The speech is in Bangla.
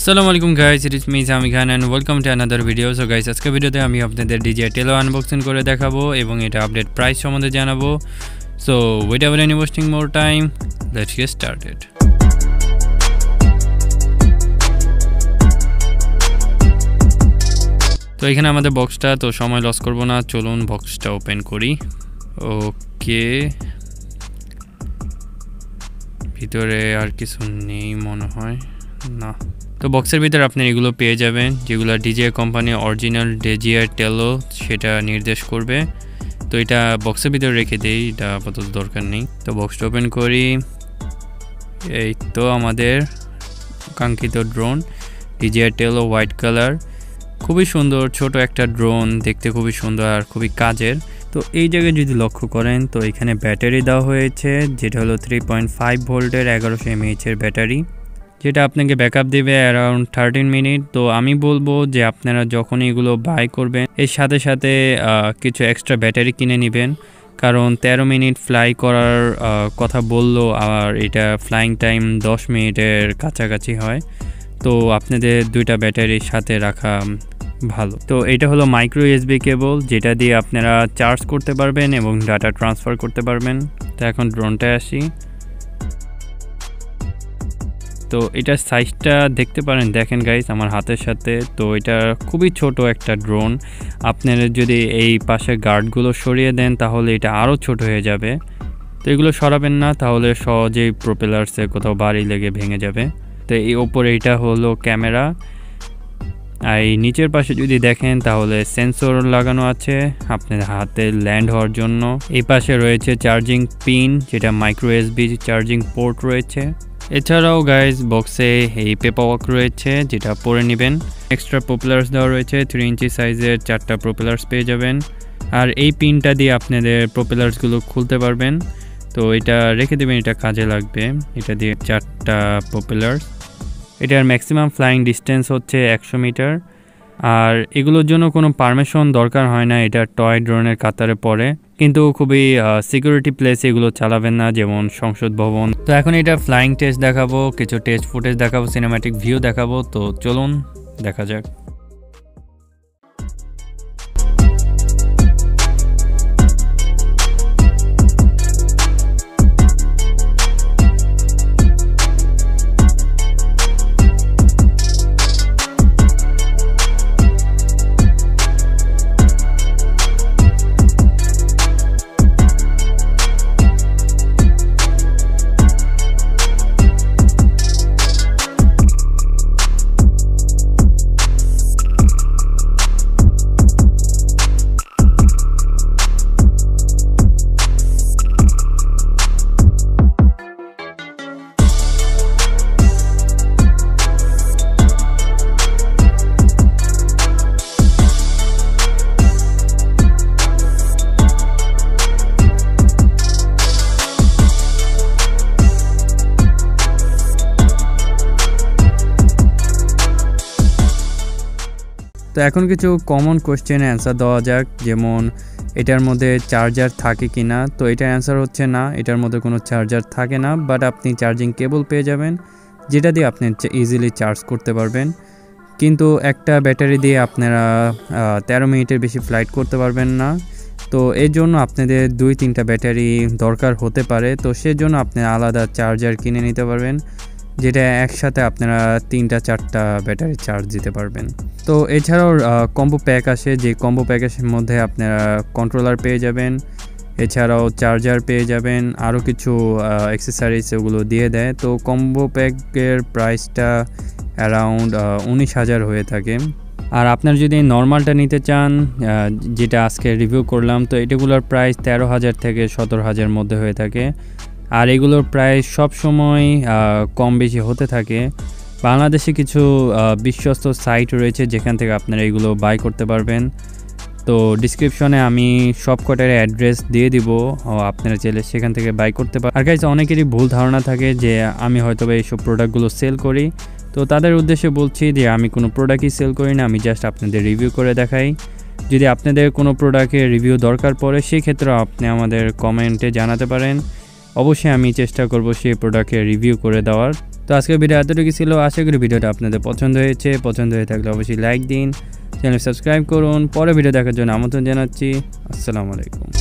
Assalamu alaikum guys, it is me Shami and welcome to another video. So guys, আজকে ভিডিওতে আমি আপনাদের DJI tello unboxing করে দেখাবো এবং এটা আপডেট প্রাইস সম্বন্ধে জানাবো। So without any wasting more time, let's get started. তো এখানে আমাদের বক্সটা, তো সময় লস করব না, চলুন বক্সটা ওপেন করি। ওকে, ভিতরে আর কিছু নেই মনে হয় না। তো বক্সের ভিতরে আপনি এগুলো পেয়ে যাবেন যেগুলো DJI company original DJI tello সেটা নির্দেশ করবে। তো এটা বক্সের ভিতরে রেখে দেই, এটা আপাতত দরকার নেই। তো বক্সটা ওপেন করি। এই তো আমাদের কাঙ্ক্ষিত drone DJI tello white colour, খুবই সুন্দর ছোট একটা ড্রোন, দেখতে খুবই সুন্দর আর খুবই কাজের। তো এই জায়গায় যদি লক্ষ্য করেন তো এখানে ব্যাটারি দেওয়া হয়েছে যেটা হলো 3.5 ভোল্টের 1100 mAh এর ব্যাটারি, যেটা আপনাকে ব্যাকআপ দেবে অ্যারাউন্ড 13 মিনিট। তো আমি বলবো যে আপনারা যখন এগুলো বাই করবেন এর সাথে সাথে কিছু এক্সট্রা ব্যাটারি কিনে নেবেন, কারণ 13 মিনিট ফ্লাই করার কথা বললো আর এটা ফ্লাইং টাইম 10 মিনিটের কাছাকাছি হয়। তো আপনাদের দুইটা ব্যাটারির সাথে রাখা ভালো। তো এটা হলো মাইক্রো ইউএসবি কেবল, যেটা দিয়ে আপনারা চার্জ করতে পারবেন এবং ডাটা ট্রান্সফার করতে পারবেন। তো এখন ড্রোনটায় আসি। তো এটার সাইজটা দেখতে পারেন, দেখেন গাইস আমার হাতের সাথে। তো এটা খুবই ছোট একটা ড্রোন, আপনারা যদি এই পাশে গার্ডগুলো সরিয়ে দেন তাহলে এটা আরও ছোট হয়ে যাবে। তো এগুলো সরাবেন না, তাহলে সহজেই প্রোপেলার্সে কোথাও বাড়ি লেগে ভেঙে যাবে। তো এই ওপরে এটা হলো ক্যামেরা, আর এই নিচের পাশে যদি দেখেন তাহলে সেন্সর লাগানো আছে আপনার হাতে ল্যান্ড হওয়ার জন্য। এই পাশে রয়েছে চার্জিং পিন, যেটা মাইক্রো ইউএসবি চার্জিং পোর্ট রয়েছে। এছাড়াও গাইজ বক্সে এই পেপার ওয়ার্ক রয়েছে যেটা পরে নেবেন। এক্সট্রা প্রোপেলার্স দেওয়া রয়েছে, 3 ইঞ্চি সাইজের 4টা প্রোপেলার্স পেয়ে যাবেন। আর এই পিনটা দিয়ে আপনাদের প্রোপেলার্সগুলো খুলতে পারবেন। তো এটা রেখে দেবেন, এটা কাজে লাগবে। এটা দিয়ে 4টা প্রোপেলার্স। এটার ম্যাক্সিমাম ফ্লাইং ডিস্টেন্স হচ্ছে 100 মিটার। আর এগুলোর জন্য কোনো পারমিশন দরকার হয় না, এটা টয় ড্রোনের কাতারে পড়ে, কিন্তু খুবই সিকিউরিটি প্লেসে এগুলো চালাবেন না, যেমন সংসদ ভবন। তো এখন এটা ফ্লাইং টেস্ট দেখাবো, কিছু টেস্ট ফুটেজ দেখাবো, সিনেম্যাটিক ভিউ দেখাবো। তো চলুন দেখা যাক। তো এখন কিছু কমন কোশ্চেনের অ্যান্সার দেওয়া যাক, যেমন এটার মধ্যে চার্জার থাকে কি না। তো এটার অ্যান্সার হচ্ছে না, এটার মধ্যে কোনো চার্জার থাকে না, বাট আপনি চার্জিং কেবল পেয়ে যাবেন যেটা দিয়ে আপনি ইজিলি চার্জ করতে পারবেন। কিন্তু একটা ব্যাটারি দিয়ে আপনারা 13 মিনিটের বেশি ফ্লাইট করতে পারবেন না। তো এর জন্য আপনাদের 2-3টা ব্যাটারি দরকার হতে পারে। তো সেজন্য আপনি আলাদা চার্জার কিনে নিতে পারবেন, যেটা একসাথে আপনারা 3-4টা ব্যাটারি চার্জ দিতে পারবেন। তো এছাড়াও কম্বো প্যাক আসে, যে কম্বো প্যাকের মধ্যে আপনারা কন্ট্রোলার পেয়ে যাবেন, এছাড়াও চার্জার পেয়ে যাবেন, আরও কিছু অ্যাক্সেসরিজ ওগুলো দিয়ে দেয়। তো কম্বো প্যাকের প্রাইসটা অ্যারাউন্ড 19,000 হয়ে থাকে। আর আপনার যদি নর্মালটা নিতে চান, যেটা আজকে রিভিউ করলাম, তো এটাগুলোর প্রাইস 13,000 থেকে 17,000 মধ্যে হয়ে থাকে। আর এগুলোর প্রাইস সব সময় কম বেশি হতে থাকে। বাংলাদেশে কিছু বিশ্বস্ত সাইট রয়েছে যেখান থেকে আপনারা এগুলো বাই করতে পারবেন। তো ডিসক্রিপশনে আমি সব কটার অ্যাড্রেস দিয়ে দিব, আপনারা চাইলে সেখান থেকে বাই করতে পারেন। আর গাইস অনেকেরই ভুল ধারণা থাকে যে আমি হয়তো এইসব প্রোডাক্টগুলো সেল করি। তো তাদের উদ্দেশ্যে বলছি যে আমি কোনো প্রোডাক্টই সেল করি না, আমি জাস্ট আপনাদের রিভিউ করে দেখাই। যদি আপনাদের কোনো প্রোডাক্টের রিভিউ দরকার পড়ে সেই ক্ষেত্রে আপনি আমাদের কমেন্টে জানাতে পারেন। অবশ্যই আমি চেষ্টা করব সেই প্রোডাক্টের রিভিউ করে দেওয়ার। তো আজকের ভিডিও এতটুকু ছিল। আশা করি ভিডিওটা আপনাদের পছন্দ হয়েছে। পছন্দ হয়ে থাকলে অবশ্যই লাইক দিন, চ্যানেল সাবস্ক্রাইব করুন। পরে ভিডিও দেখার জন্য আমন্ত্রণ জানাচ্ছি। আসসালামু আলাইকুম।